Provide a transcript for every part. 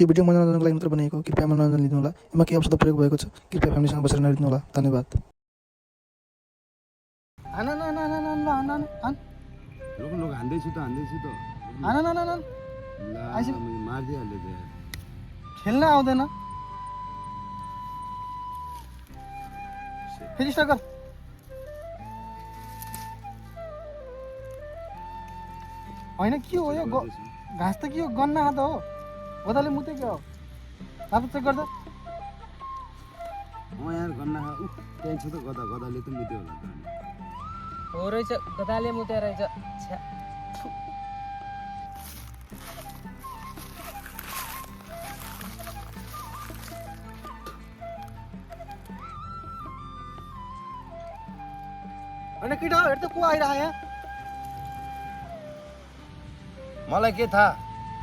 यो भिडियो मनोरञ्जनको लागि मात्र बनाएको हो, कृपया मनोरञ्जन लिनुहोला। यसमा केही अपशब्द प्रयोग भएको छ, कृपया फ्यामिलीसँग बसेर नहेर्नुहोला। धन्यवाद। रुक रुक हान्दैछु त मारिदिइहाल्यो त यार। खेल्न आउँदैन फेरि स्टार्ट गर। होइन के हो यो घाँस त के हो, गन्ना हात हो, गदाले मुते के हो? आफू चेक गर्दा यार गन्ना खा त्यहाँ छ त गदाले त मुत्यो होला त। हो रहेछ, गदाले मुते रहेछ। होइन केटा हेर त को आइरह यहाँ। मलाई के थाहा,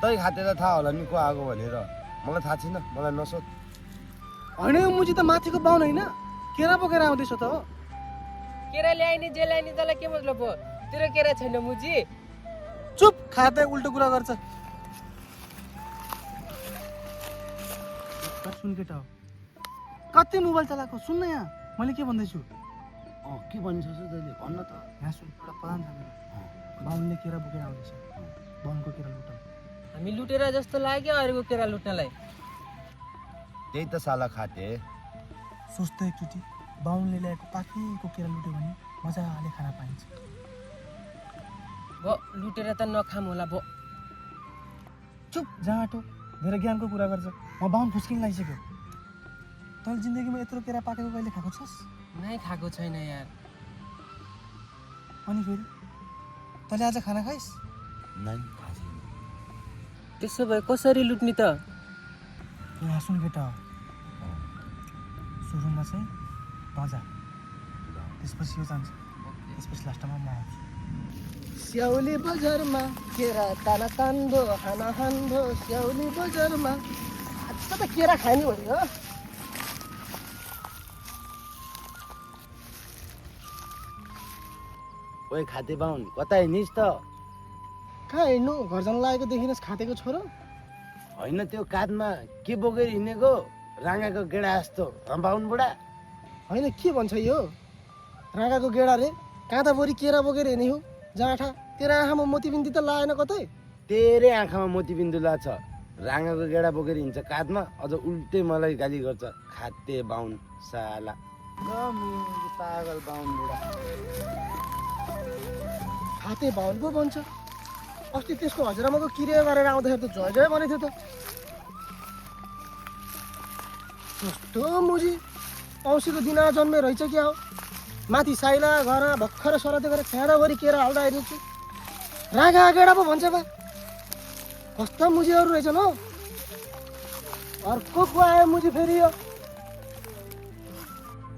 तै खाते त थाहा होला नि को आएको भनेर। मलाई थाहा छैन, मलाई नसोध। होइन यो मुजी त माथिको बाहुन होइन, केरा बोकेर आउँदैछ त हो। केरा ल्याइने जे ल्याइने तँलाई के मतलब हो? तेरो केरा छैन मुजी। चुप, खाते उल्टो कुरा गर्छ। सुन केटा हो, कति मोबाइल चलाएको सुन्न यहाँ मैले के भन्दैछु। के भन्छस् तैँले भन्न त। यहाँ सुन, एउटा प्लान छ मेरो। बाहुनले केरा बोकेर आउँदैछ, बाहुनको केरा लुटाउँ। हामी लुटेर जस्तो लाग्यो अरूको केरा लुट्नलाई। त्यही त साला खाते। सोच त एकचोटि, बाहुनले ल्याएको पाकेको केरा लुट्यो भने मजाले खाना पाइन्छ। भो लुटेर त नखाम होला भो। चुप, जाँटो, धेरै ज्ञानको कुरा गर्छ। म बाहुन फुस्किन लागिसक्यो। तैँले जिन्दगीमा यत्रो केरा पाकेको कहिले खाएको छस्? नै खाएको छैन यार। अनि फेरि तैँले आज खाना खाइस्? नै थाहा छैन। त्यसो भए कसरी लुट्ने त? यहाँ सुन केटा हो, सुरुमा चाहिँ बजार, त्यसपछि यो जान्छ, त्यसपछि लास्टमा म आउँछु। स्याउली बजारमा केरा ताना तान्दो हाना हान्दो, स्याउली बजारमा आज त केरा खाने हो नि हो। ओए खाते बाहुन कता हिँडिस् त? कहाँ हिँड्नु, घर जान लागेको देखिनस् खातेको छोरो। होइन त्यो काँधमा के बोकेर हिँडेको? राँगाको गेडा जस्तो बाहुन बुढा। होइन के भन्छ यो, राँगाको गेडा रे, काँधाभरि केरा बोकेर हिँड्ने हो जाँठा। तेरो आँखामा मोतीबिन्दी त लाएन कतै? तेरै आँखामा मोतीबिन्दु लाग्छ। राँगाको गेडा बोकेर हिँड्छ काँधमा, अझ उल्टै मलाई गाली गर्छ खाते बाहुन साला। पागल बाहुन बुढा। खाते बाहुन पो भन्छ। अस्ति त्यसको हजुरआमाको किरिया गरेर आउँदाखेरि त जय जय भनेको थियो त। कस्तो मुजी, औँसीको दिन जन्मे रहेछ क्या हो। माथि साइला घर भर्खर सराते गरेर खाँदाभरि केरा हाल्दा हेर्छु। राँगा गेडा पो भन्छ बा। कस्ता मुजीहरू रहेछन् हो। अर्को को आयो मुजी फेरि यो।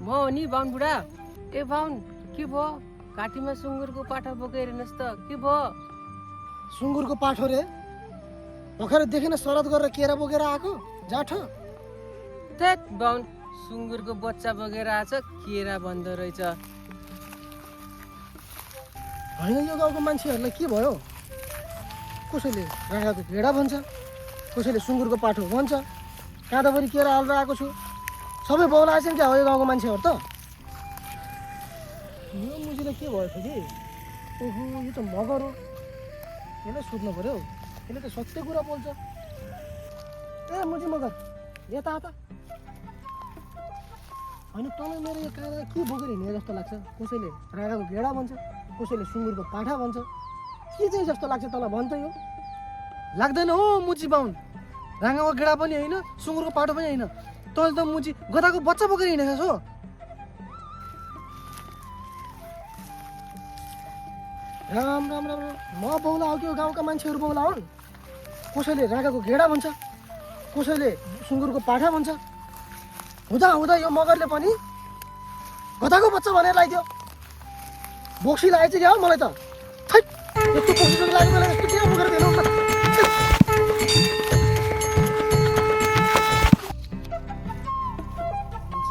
म हो नि बाहुन बुढा। ए बाहुन के भयो? घाँटीमा सुँगुरको पाठा बोकेर हिँड्नुहोस् त, के भयो? सुँगुरको पाठो रे, भर्खर देखेन शरद गरेर केरा बोकेर आएको जाठो। थेट बाहुन, सुँगुरको बच्चा बोकेर आछ, केरा भन्दो रहेछ। होइन यो गाउँको मान्छेहरूलाई के भयो? कसैले राँगाको भेडा भन्छ, कसैले सुँगुरको पाठो भन्छ, काँधाभरि केरा हालेर आएको छु। सबै बौलाएछन् क्या हो यो गाउँको मान्छेहरू त। यो मुजीलाई के भयो फेरि? ओहो, यो त मगर हो, यसलाई सोध्नु पऱ्यो। यसले त सत्य कुरा बोल्छ। ए मुजी मगर, यता आता। होइन तँलाई मेरो यो काँडा के बोकेर हिँडेको जस्तो लाग्छ? कसैले राँगाको गेडा भन्छ, कसैले सुँगुरको पाठा भन्छ। के चाहिँ जस्तो लाग्छ तँलाई भन् त? यो लाग्दैन हो मुजी बाहुन। राँगाको गेडा पनि होइन, सुँगुरको पाठो पनि होइन, तैँले त मुजी गधाको बच्चा बोकेर हिँडेको छस् हो। राम राम राम राम, म बौला हो कि यो गाउँका मान्छेहरू बौला हुन्? कसैले राँगाको गेडा भन्छ, कसैले सुँगुरको पाठा भन्छ। हुँदा हुँदा यो मगरले पनि गधाको बच्चा भनेर लगाइदियो। बोक्सी लागेछ क्या हो मलाई त। थैट, यस्तो बोक्सी लाग्यो मलाई, यस्तो किन बोकेर दिनु त?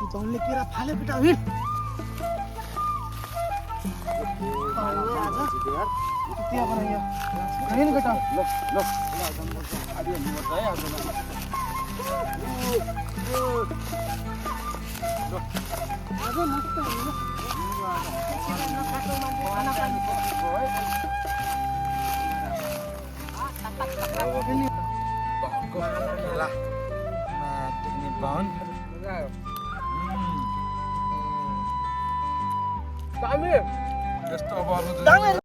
बाहुनले केरा फाले पिटा हिँड। ल ल अझै मस्त हुन्छ। यस्तो अब